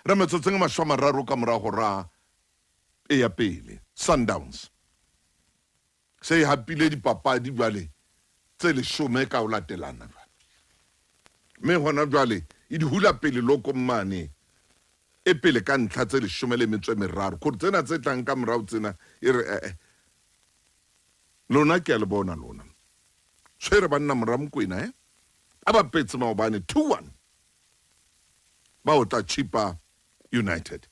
re metsotseng e mashome a mararo ka morago ra e ya pele Sundowns se hapile dipapadi jwale tse 10 ka o latelana me hona jwale e di hula pele loko mmane e pele ka ntlha tse 13 go tsena tse tlang ka morao tsena e re lona ke le bona lona tshwere banna moramkwena aba petse maobane 2-1 ba o ta chipa United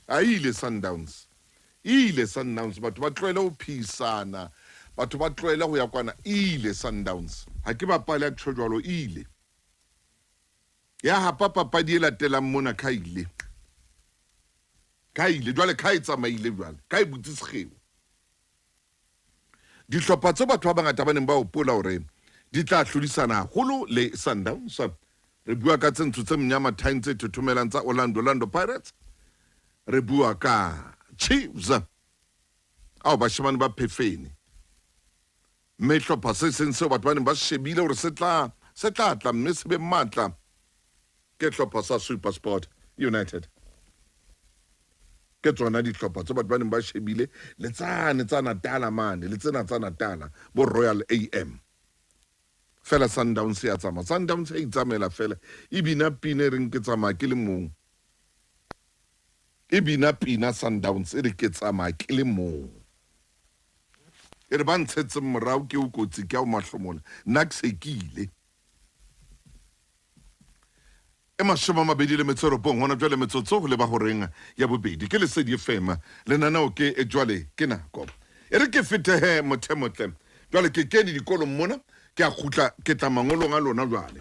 ile Sundowns batho ba tloela o phisana batho ba tloela go ya kwana ile Sundowns ha ke bapale ya tshojwalo ile ya hapa papadi e latelang mona kaile jwale kai tsamaile jwale kai butsisegeo dihlopha tse batho ba bangata ba neng ba opola hore di tla hlodisana holo le Sundowns re bua ka tsentso tse mnyama time tse thothomelang tsa Orlando Pirates re bua ka Chiefs ao ba shebane ba phefene me hlopha se seng se batho ba neng ba shebile hore se tla tla mme se be matla ke hlopha sa SuperSport United ke tsona di hlopha tse batho ba neng ba shebile le tsane tsa Natala mane le tsena tsa Natala bo Royal AM fela Sundowns ya tsama Sundowns e itsamela fela e bina pine reng ke tsama ke le mong e bina pina Sundowns e re ke tsama ke le mong e re ba ntshetse morao ke o kotsi ke a o mahlomola nna ke sekile e mashome a mabedi le metso robong hona jwale metsotso go le ba horeng ya bobedi ke Lesedi FM le nanao ke e jwale ke nako e re ke fete mothemotle jwale ke kene dikolong mona ke a khutla ke tla mangolong a lona jwale